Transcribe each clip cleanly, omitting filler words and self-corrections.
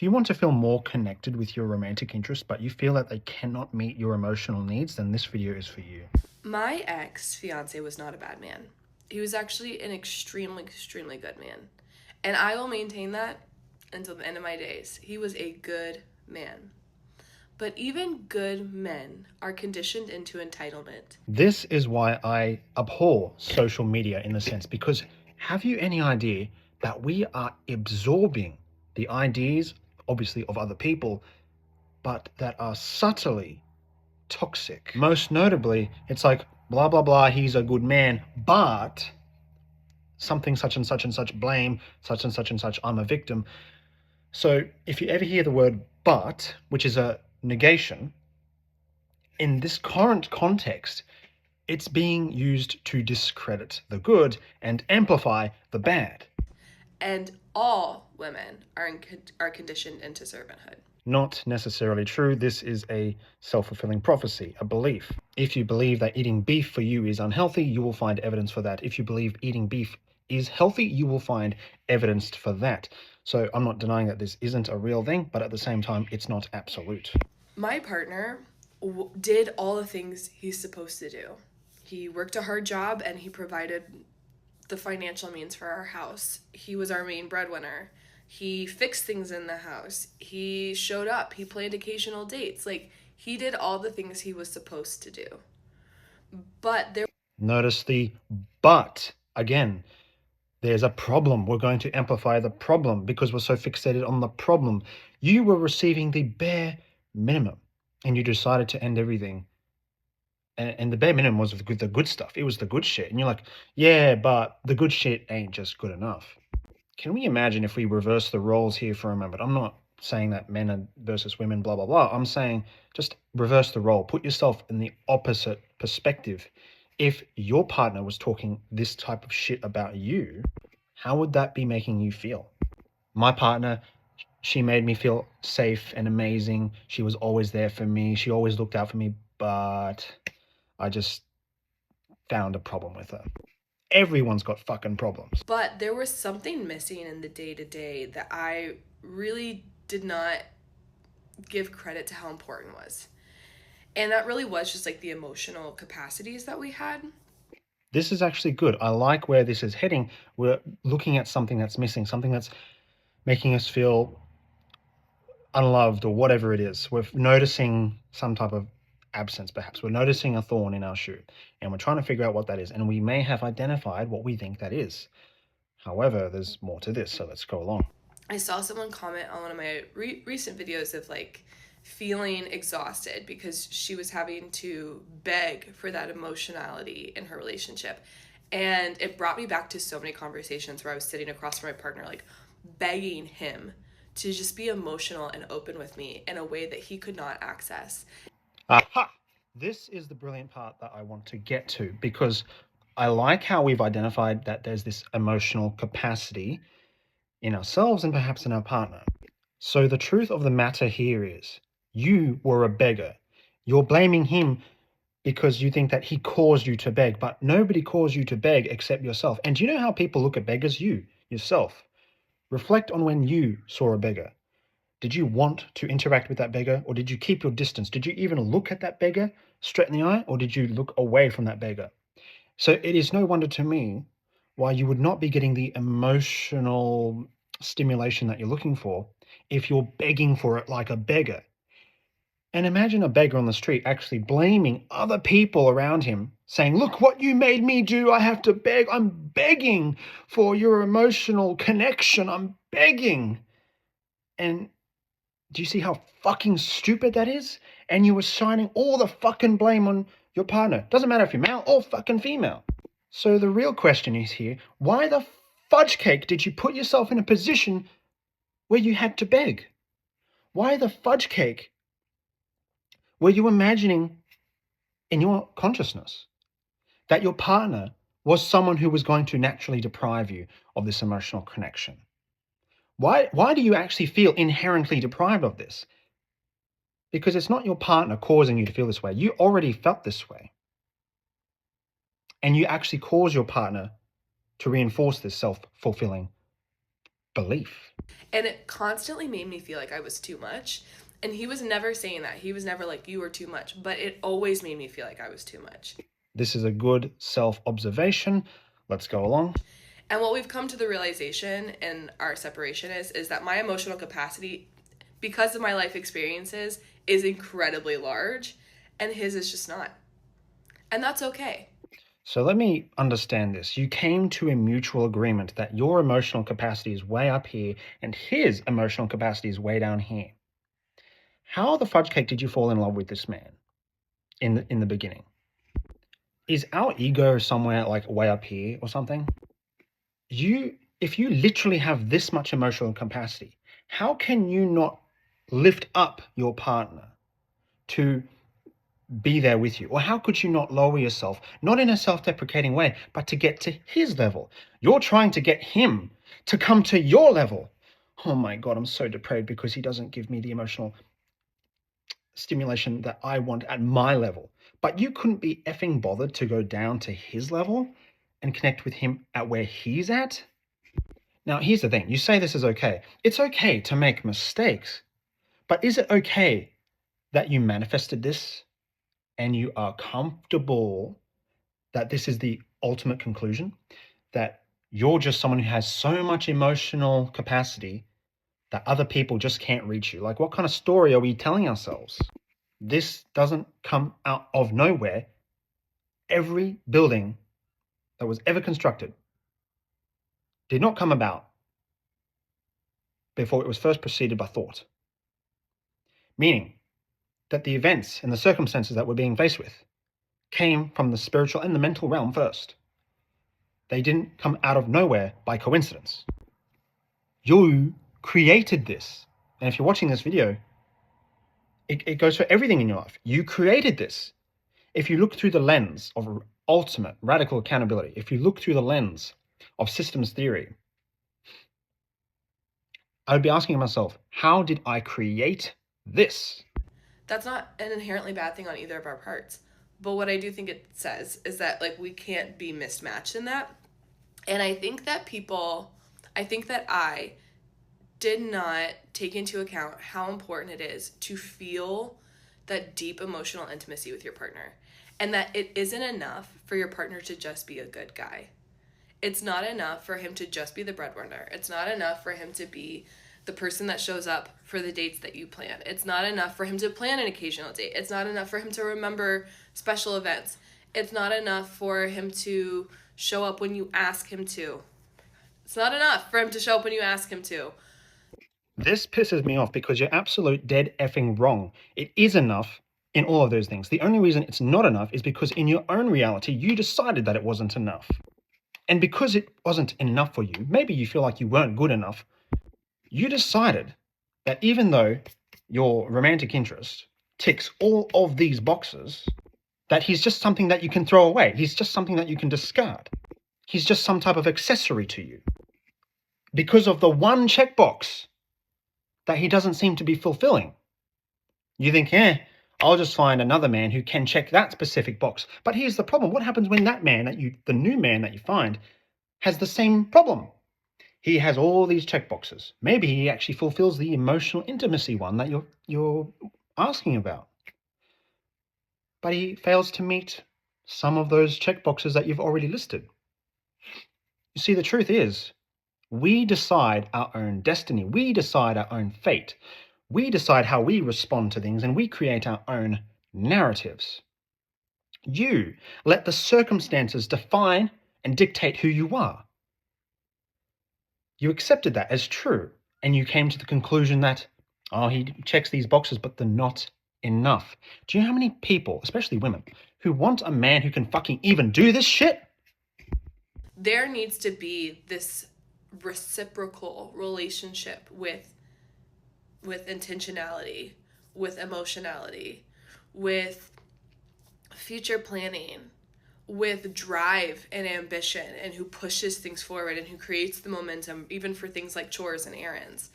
you want to feel more connected with your romantic interest, but you feel that they cannot meet your emotional needs, then this video is for you. My ex-fiance was not a bad man. He was actually an extremely, extremely good man. And I will maintain that until the end of my days. He was a good man. But even good men are conditioned into entitlement. This is why I abhor social media in a sense, because have you any idea that we are absorbing the ideas, obviously, of other people, but that are subtly toxic? Most notably, it's like, blah, blah, blah, he's a good man, but something such and such and such, blame, such and such, I'm a victim. So if you ever hear the word but, which is a negation, in this current context, it's being used to discredit the good and amplify the bad. And all women are conditioned into servanthood. Not necessarily true. This is a self-fulfilling prophecy, a belief. If you believe that eating beef for you is unhealthy, you will find evidence for that. If you believe eating beef is healthy, you will find evidence for that. So I'm not denying that this isn't a real thing, but at the same time, it's not absolute. My partner did all the things he's supposed to do. He worked a hard job and he provided the financial means for our house. He was our main breadwinner. He fixed things in the house. He showed up. He planned occasional dates. Like, he did all the things he was supposed to do. But there... Notice the but again. There's a problem. We're going to amplify the problem because we're so fixated on the problem. You were receiving the bare minimum and you decided to end everything. And the bare minimum was the good stuff. It was the good shit. And you're like, yeah, but the good shit ain't just good enough. Can we imagine if we reverse the roles here for a moment? I'm not saying that men are versus women, blah, blah, blah. I'm saying just reverse the role. Put yourself in the opposite perspective. If your partner was talking this type of shit about you, how would that be making you feel? My partner, she made me feel safe and amazing. She was always there for me. She always looked out for me, but I just found a problem with her. Everyone's got fucking problems. But there was something missing in the day-to-day that I really did not give credit to how important was. And that really was just like the emotional capacities that we had. This is actually good. I like where this is heading. We're looking at something that's missing, something that's making us feel unloved or whatever it is. We're noticing some type of absence, perhaps. We're noticing a thorn in our shoe and we're trying to figure out what that is. And we may have identified what we think that is. However, there's more to this, so let's go along. I saw someone comment on one of my recent videos of like feeling exhausted because she was having to beg for that emotionality in her relationship. And it brought me back to so many conversations where I was sitting across from my partner, like begging him to just be emotional and open with me in a way that he could not access. Aha! This is the brilliant part that I want to get to, because I like how we've identified that there's this emotional capacity in ourselves and perhaps in our partner. So the truth of the matter here is you were a beggar. You're blaming him because you think that he caused you to beg, but nobody caused you to beg except yourself. And do you know how people look at beggars? You, yourself. Reflect on when you saw a beggar. Did you want to interact with that beggar, or did you keep your distance? Did you even look at that beggar straight in the eye, or did you look away from that beggar? So it is no wonder to me why you would not be getting the emotional stimulation that you're looking for if you're begging for it like a beggar. And imagine a beggar on the street actually blaming other people around him, saying, look what you made me do. I have to beg. I'm begging for your emotional connection. I'm begging. And do you see how fucking stupid that is? And you were assigning all the fucking blame on your partner. Doesn't matter if you're male or fucking female. So the real question is here, why the fudge cake did you put yourself in a position where you had to beg? Why the fudge cake were you imagining in your consciousness that your partner was someone who was going to naturally deprive you of this emotional connection? Why do you actually feel inherently deprived of this? Because it's not your partner causing you to feel this way. You already felt this way. And you actually cause your partner to reinforce this self-fulfilling belief. And it constantly made me feel like I was too much. And he was never saying that. He was never like, you were too much. But it always made me feel like I was too much. This is a good self-observation. Let's go along. And what we've come to the realization in our separation is that my emotional capacity, because of my life experiences, is incredibly large, and his is just not. And that's okay. So let me understand this. You came to a mutual agreement that your emotional capacity is way up here and his emotional capacity is way down here. How the fudge cake did you fall in love with this man in the beginning? Is our ego somewhere like way up here or something? If you literally have this much emotional capacity, how can you not lift up your partner to be there with you? Or how could you not lower yourself, not in a self-deprecating way, but to get to his level? You're trying to get him to come to your level. Oh my God, I'm so depraved because he doesn't give me the emotional stimulation that I want at my level. But you couldn't be effing bothered to go down to his level and connect with him at where he's at? Now, here's the thing. You say this is okay. It's okay to make mistakes, but is it okay that you manifested this and you are comfortable that this is the ultimate conclusion? That you're just someone who has so much emotional capacity that other people just can't reach you? Like, what kind of story are we telling ourselves? This doesn't come out of nowhere. Every building that was ever constructed did not come about before it was first preceded by thought. Meaning that the events and the circumstances that we're being faced with came from the spiritual and the mental realm first. They didn't come out of nowhere by coincidence. You created this. And if you're watching this video, it goes for everything in your life. You created this. If you look through the lens of ultimate radical accountability, if you look through the lens of systems theory, I would be asking myself, how did I create this? That's not an inherently bad thing on either of our parts. But what I do think it says is that like we can't be mismatched in that. And I think that I did not take into account how important it is to feel that deep emotional intimacy with your partner. And that it isn't enough for your partner to just be a good guy. It's not enough for him to just be the breadwinner. It's not enough for him to be the person that shows up for the dates that you plan. It's not enough for him to plan an occasional date. It's not enough for him to remember special events. It's not enough for him to show up when you ask him to. It's not enough for him to show up when you ask him to. This pisses me off because you're absolute dead effing wrong. It is enough in all of those things. The only reason it's not enough is because in your own reality, you decided that it wasn't enough. And because it wasn't enough for you, maybe you feel like you weren't good enough, you decided that even though your romantic interest ticks all of these boxes, that he's just something that you can throw away. He's just something that you can discard. He's just some type of accessory to you. Because of the one checkbox that he doesn't seem to be fulfilling. You think, I'll just find another man who can check that specific box. But here's the problem. What happens when that man the new man that you find, has the same problem? He has all these checkboxes. Maybe he actually fulfills the emotional intimacy one that you're asking about. But he fails to meet some of those checkboxes that you've already listed. You see, the truth is, we decide our own destiny. We decide our own fate. We decide how we respond to things, and we create our own narratives. You let the circumstances define and dictate who you are. You accepted that as true, and you came to the conclusion that, he checks these boxes, but they're not enough. Do you know how many people, especially women, who want a man who can fucking even do this shit? There needs to be this reciprocal relationship with intentionality, with emotionality, with future planning, with drive and ambition, and who pushes things forward and who creates the momentum even for things like chores and errands.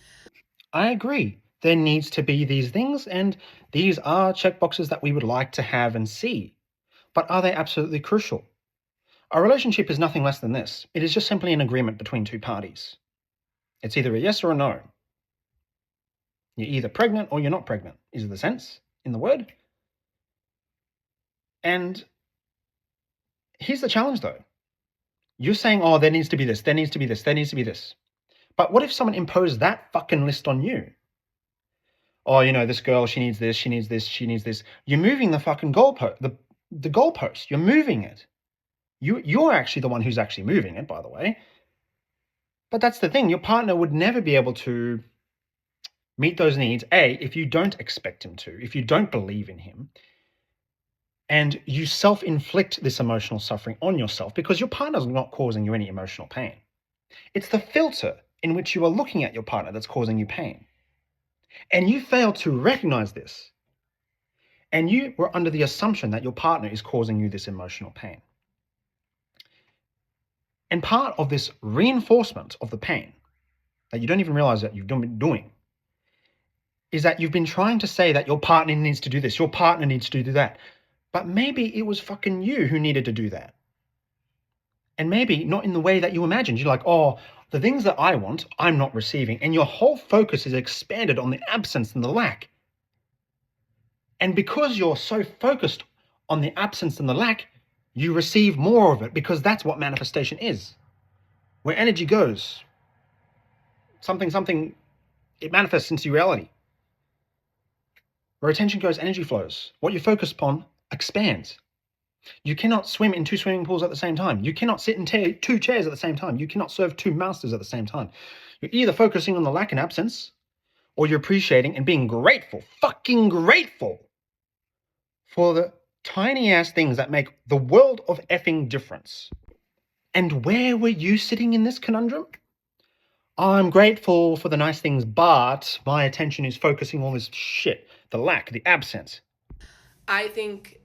I agree. There needs to be these things, and these are checkboxes that we would like to have and see. But are they absolutely crucial? A relationship is nothing less than this. It is just simply an agreement between two parties. It's either a yes or a no. You're either pregnant or you're not pregnant, is the sense in the word. And here's the challenge, though. You're saying, oh, there needs to be this, there needs to be this, there needs to be this. But what if someone imposed that fucking list on you? Oh, this girl, she needs this, she needs this, she needs this. You're moving the fucking goalpost, the goalpost. You're moving it. You're actually the one who's actually moving it, by the way. But that's the thing. Your partner would never be able to meet those needs, if you don't expect him to, if you don't believe in him, and you self-inflict this emotional suffering on yourself because your partner's not causing you any emotional pain. It's the filter in which you are looking at your partner that's causing you pain. And you fail to recognize this. And you were under the assumption that your partner is causing you this emotional pain. And part of this reinforcement of the pain that you don't even realize that you've been doing is that you've been trying to say that your partner needs to do this, your partner needs to do that. But maybe it was fucking you who needed to do that. And maybe not in the way that you imagined. You're like, oh, the things that I want, I'm not receiving. And your whole focus is expanded on the absence and the lack. And because you're so focused on the absence and the lack, you receive more of it because that's what manifestation is. Where energy goes, something, it manifests into reality. Where attention goes, energy flows. What you focus upon expands. You cannot swim in 2 swimming pools at the same time. You cannot sit in 2 chairs at the same time. You cannot serve 2 masters at the same time. You're either focusing on the lack and absence, or you're appreciating and being grateful, fucking grateful, for the tiny ass things that make the world of effing difference. And where were you sitting in this conundrum? I'm grateful for the nice things, but my attention is focusing on this shit, the lack, the absence. I think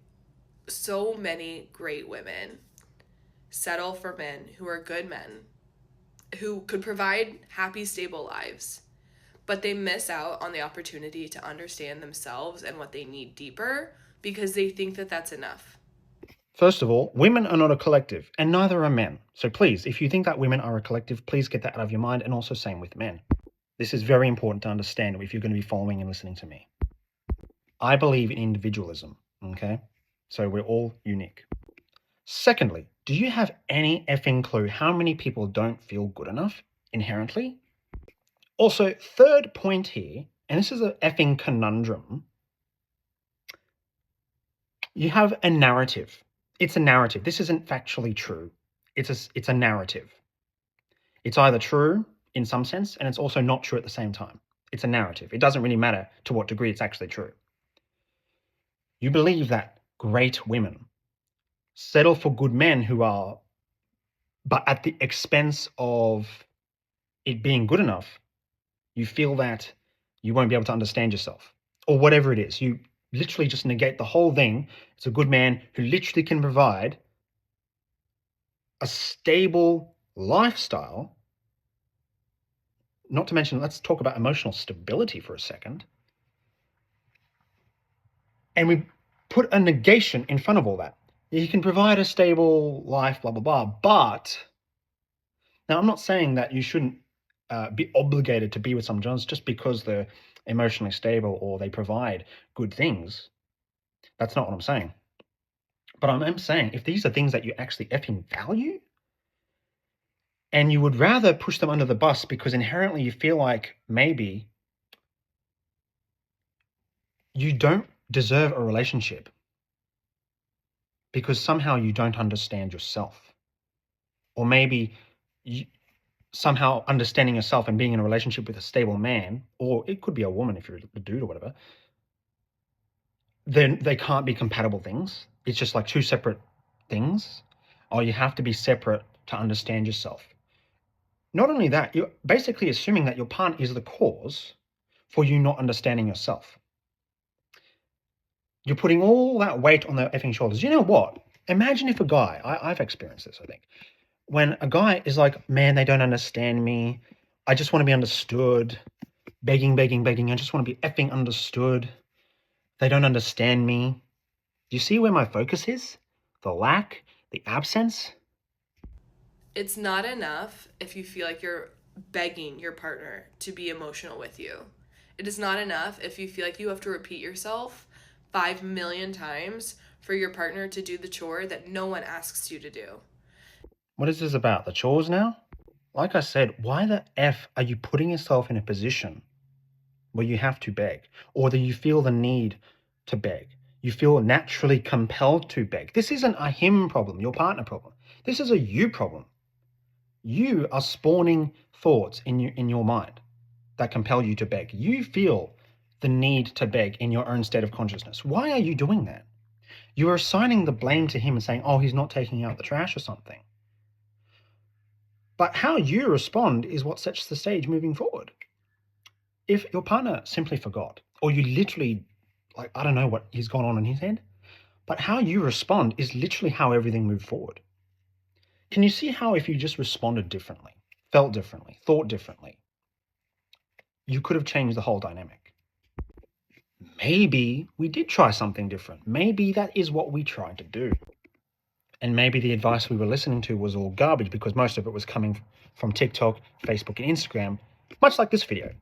so many great women settle for men who are good men, who could provide happy, stable lives, but they miss out on the opportunity to understand themselves and what they need deeper because they think that that's enough. First of all, women are not a collective, and neither are men. So please, if you think that women are a collective, please get that out of your mind, and also same with men. This is very important to understand if you're going to be following and listening to me. I believe in individualism, okay? So we're all unique. Secondly, do you have any effing clue how many people don't feel good enough inherently? Also, third point here, and this is an effing conundrum, you have a narrative. It's a narrative. This isn't factually true. It's a narrative. It's either true in some sense, and it's also not true at the same time. It's a narrative. It doesn't really matter to what degree it's actually true. You believe that great women settle for good men who are, but at the expense of it being good enough, you feel that you won't be able to understand yourself or whatever it is. You literally just negate the whole thing. It's a good man who literally can provide a stable lifestyle. Not to mention, let's talk about emotional stability for a second. And we put a negation in front of all that. He can provide a stable life, blah, blah, blah. But now I'm not saying that you shouldn't be obligated to be with someone just because they're emotionally stable or they provide good things. That's not what I'm saying. But I'm saying if these are things that you actually effing value and you would rather push them under the bus because inherently you feel like maybe you don't deserve a relationship because somehow you don't understand yourself. Or maybe somehow understanding yourself and being in a relationship with a stable man, or it could be a woman if you're a dude or whatever, then they can't be compatible things. It's just like 2 separate things. Or you have to be separate to understand yourself. Not only that, you're basically assuming that your partner is the cause for you not understanding yourself. You're putting all that weight on their effing shoulders. You know what? Imagine if a guy, I've experienced this, I think. When a guy is like, man, they don't understand me. I just want to be understood. Begging, begging, begging. I just want to be effing understood. They don't understand me. Do you see where my focus is? The lack, the absence. It's not enough if you feel like you're begging your partner to be emotional with you. It is not enough if you feel like you have to repeat yourself 5 million times for your partner to do the chore that no one asks you to do. What is this about? The chores now? Like I said, why the F are you putting yourself in a position where you have to beg, or that you feel the need to beg? You feel naturally compelled to beg. This isn't a him problem, your partner problem. This is a you problem. You are spawning thoughts in your mind that compel you to beg. You feel the need to beg in your own state of consciousness. Why are you doing that? You are assigning the blame to him and saying, oh, he's not taking out the trash or something. But how you respond is what sets the stage moving forward. If your partner simply forgot, or you literally, like, I don't know what he's gone on in his head, but how you respond is literally how everything moved forward. Can you see how if you just responded differently, felt differently, thought differently, you could have changed the whole dynamic? Maybe we did try something different. Maybe that is what we tried to do. And maybe the advice we were listening to was all garbage because most of it was coming from TikTok, Facebook, and Instagram, much like this video,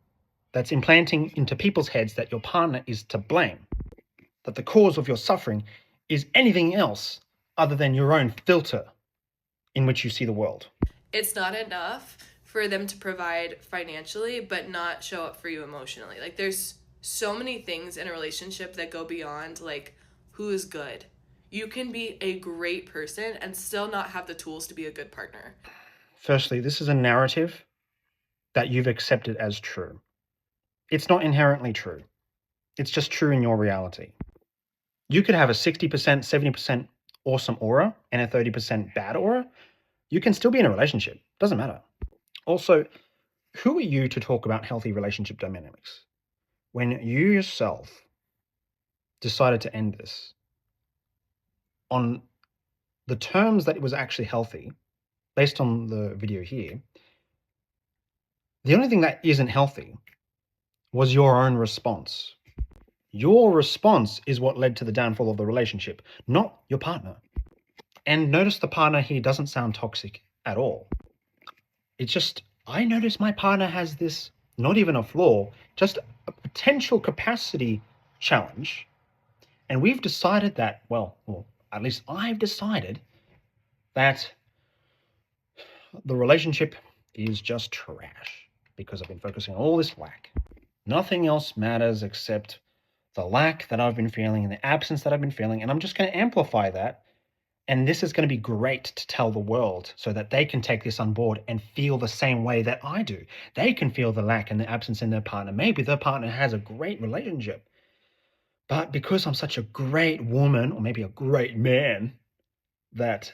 that's implanting into people's heads that your partner is to blame, that the cause of your suffering is anything else other than your own filter in which you see the world. It's not enough for them to provide financially but not show up for you emotionally. Like, there's so many things in a relationship that go beyond like who is good. You can be a great person and still not have the tools to be a good partner. Firstly, this is a narrative that you've accepted as true. It's not inherently true. It's just true in your reality. You could have a 60%, 70% awesome aura and a 30% bad aura. You can still be in a relationship. Doesn't matter. Also, who are you to talk about healthy relationship dynamics when you yourself decided to end this on the terms that it was actually healthy, based on the video here? The only thing that isn't healthy was your own response. Your response is what led to the downfall of the relationship, not your partner. And notice the partner here doesn't sound toxic at all. It's just, I notice my partner has this, not even a flaw, just a potential capacity challenge. And we've decided that, well, at least I've decided that the relationship is just trash because I've been focusing on all this lack. Nothing else matters except the lack that I've been feeling and the absence that I've been feeling. And I'm just going to amplify that. And this is going to be great to tell the world so that they can take this on board and feel the same way that I do. They can feel the lack and the absence in their partner. Maybe their partner has a great relationship. But because I'm such a great woman, or maybe a great man, that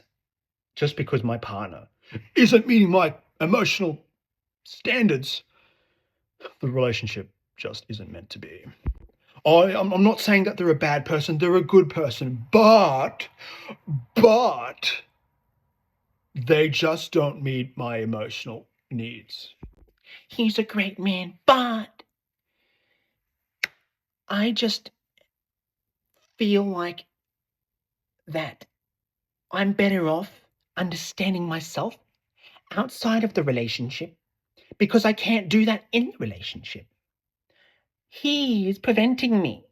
just because my partner isn't meeting my emotional standards, the relationship just isn't meant to be. I'm not saying that they're a bad person, they're a good person, but they just don't meet my emotional needs. He's a great man, but I just feel like that I'm better off understanding myself outside of the relationship because I can't do that in the relationship. He is preventing me.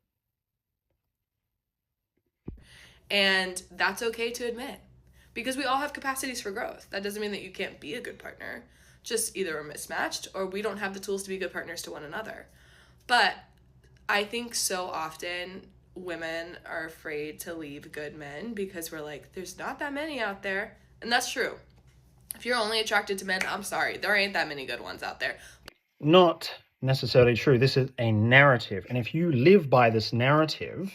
And that's okay to admit because we all have capacities for growth. That doesn't mean that you can't be a good partner. Just either we're mismatched or we don't have the tools to be good partners to one another. But I think so often women are afraid to leave good men because we're like, there's not that many out there. And that's true. If you're only attracted to men, I'm sorry, there ain't that many good ones out there. Not necessarily true. This is a narrative. And if you live by this narrative,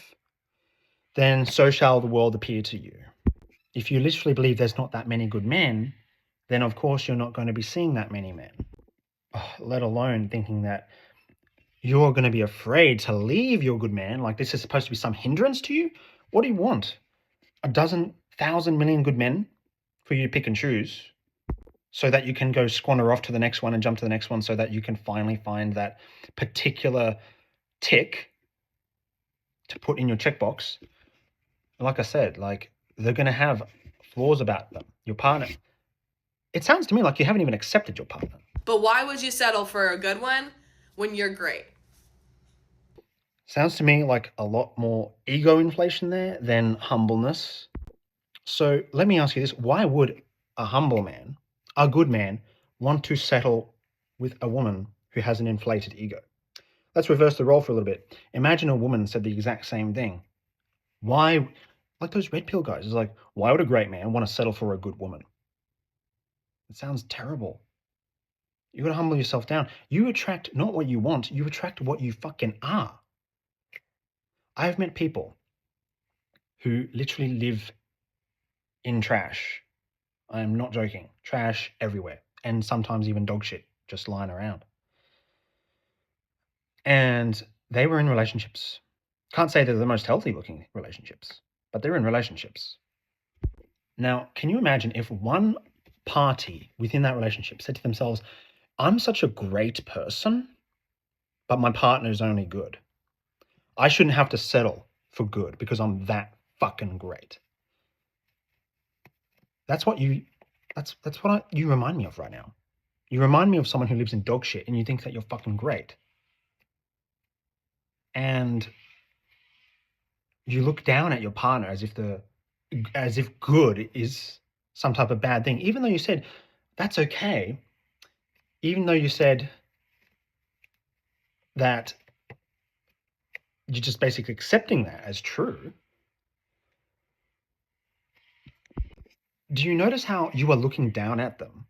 then so shall the world appear to you. If you literally believe there's not that many good men, then of course you're not going to be seeing that many men. Let alone thinking that you're going to be afraid to leave your good man, like this is supposed to be some hindrance to you. What do you want? A dozen, thousand million good men for you to pick and choose so that you can go squander off to the next one and jump to the next one so that you can finally find that particular tick to put in your checkbox. Like I said, like they're going to have flaws about them. Your partner. It sounds to me like you haven't even accepted your partner. But why would you settle for a good one when you're great? Sounds to me like a lot more ego inflation there than humbleness. So let me ask you this. Why would a humble man, a good man, want to settle with a woman who has an inflated ego? Let's reverse the role for a little bit. Imagine a woman said the exact same thing. Why, like those red pill guys, it's like, why would a great man want to settle for a good woman? It sounds terrible. You gotta humble yourself down. You attract not what you want, you attract what you fucking are. I've met people who literally live in trash. I'm not joking. Trash everywhere. And sometimes even dog shit just lying around. And they were in relationships. Can't say they're the most healthy looking relationships, but they're in relationships. Now, can you imagine if one party within that relationship said to themselves, I'm such a great person, but my partner is only good. I shouldn't have to settle for good because I'm that fucking great. That's what you you remind me of right now. You remind me of someone who lives in dog shit and you think that you're fucking great. And you look down at your partner as if good is some type of bad thing. Even though you said that's okay, even though you said that you're just basically accepting that as true, do you notice how you are looking down at them?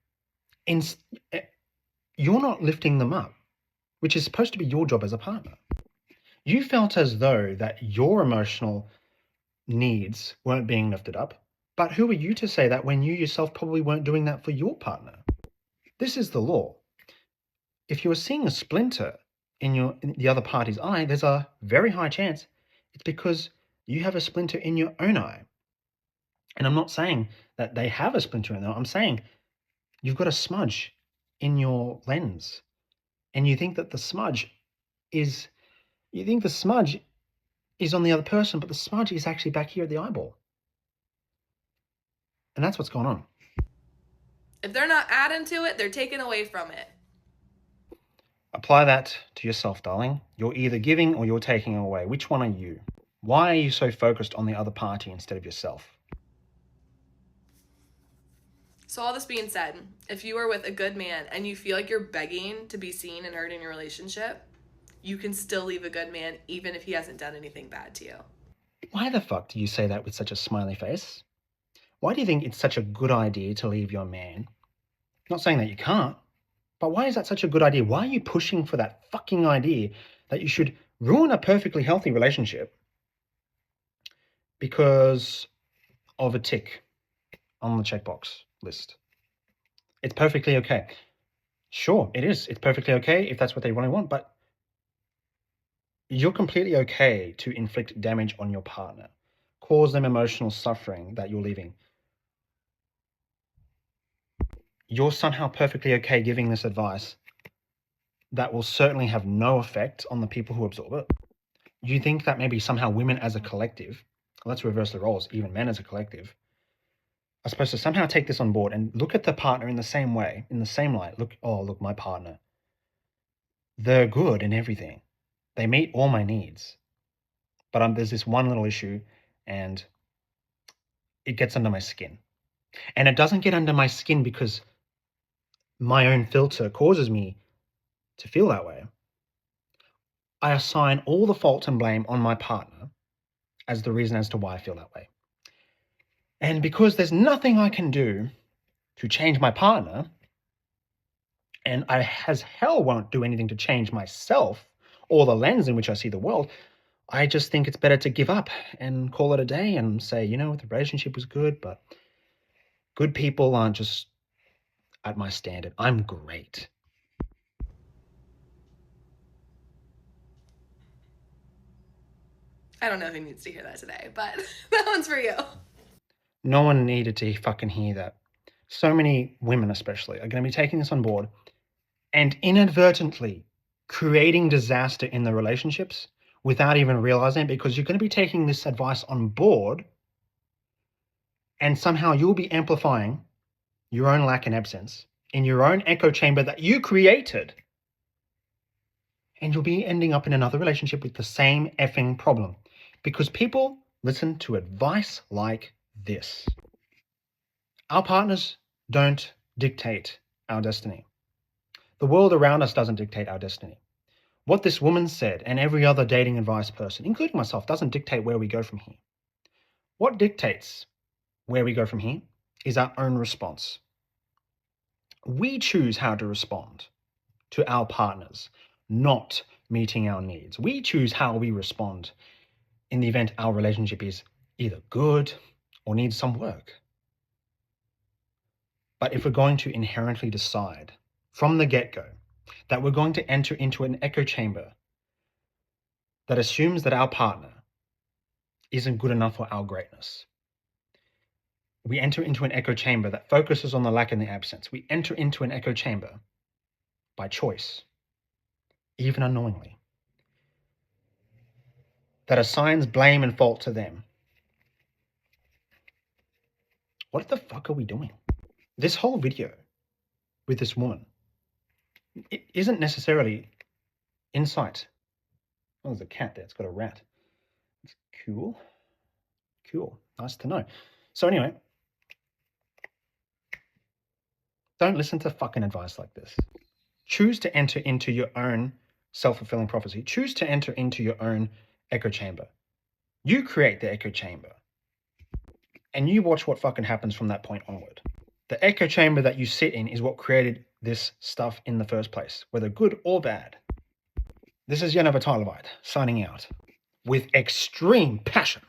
And you're not lifting them up, which is supposed to be your job as a partner. You felt as though that your emotional needs weren't being lifted up, but who are you to say that when you yourself probably weren't doing that for your partner? This is the law. If you are seeing a splinter in the other party's eye, there's a very high chance it's because you have a splinter in your own eye. And I'm not saying that they have a splinter in there. I'm saying you've got a smudge in your lens, and you think that the smudge is on the other person, but the smudge is actually back here at the eyeball. And that's what's going on. If they're not adding to it, they're taking away from it. Apply that to yourself, darling. You're either giving or you're taking away. Which one are you? Why are you so focused on the other party instead of yourself? So, all this being said, if you are with a good man and you feel like you're begging to be seen and heard in your relationship, you can still leave a good man even if he hasn't done anything bad to you. Why the fuck do you say that with such a smiley face? Why do you think it's such a good idea to leave your man? Not saying that you can't, but why is that such a good idea? Why are you pushing for that fucking idea that you should ruin a perfectly healthy relationship because of a tick on the checkbox list? It's perfectly okay. Sure, it is. It's perfectly okay if that's what they really want, but you're completely okay to inflict damage on your partner, cause them emotional suffering that you're leaving. You're somehow perfectly okay giving this advice that will certainly have no effect on the people who absorb it. You think that maybe somehow women as a collective, let's reverse the roles, even men as a collective, are supposed to somehow take this on board and look at the partner in the same way, in the same light. Look, oh, look, my partner. They're good in everything. They meet all my needs. But there's this one little issue, and it gets under my skin. And it doesn't get under my skin because my own filter causes me to feel that way. I assign all the fault and blame on my partner as the reason as to why I feel that way. And because there's nothing I can do to change my partner, and I as hell won't do anything to change myself or the lens in which I see the world, I just think it's better to give up and call it a day and say, the relationship was good, but good people aren't just at my standard. I'm great. I don't know who needs to hear that today, but that one's for you. No one needed to fucking hear that. So many women, especially, are going to be taking this on board and inadvertently creating disaster in the relationships without even realizing it, because you're going to be taking this advice on board and somehow you'll be amplifying your own lack in absence in your own echo chamber that you created. And you'll be ending up in another relationship with the same effing problem. Because people listen to advice like this. Our partners don't dictate our destiny. The world around us doesn't dictate our destiny. What this woman said and every other dating advice person, including myself, doesn't dictate where we go from here. What dictates where we go from here is our own response. We choose how to respond to our partners not meeting our needs. We choose how we respond in the event our relationship is either good or needs some work. But if we're going to inherently decide from the get-go that we're going to enter into an echo chamber that assumes that our partner isn't good enough for our greatness, we enter into an echo chamber that focuses on the lack and the absence. We enter into an echo chamber by choice, even unknowingly, that assigns blame and fault to them. What the fuck are we doing? This whole video with this woman, it isn't necessarily insight. Oh, there's a cat there. It's got a rat. It's cool. Cool. Nice to know. So anyway, don't listen to fucking advice like this. Choose to enter into your own self-fulfilling prophecy. Choose to enter into your own echo chamber. You create the echo chamber. And you watch what fucking happens from that point onward. The echo chamber that you sit in is what created this stuff in the first place, whether good or bad. This is Yenovah Tylervite signing out with extreme passion.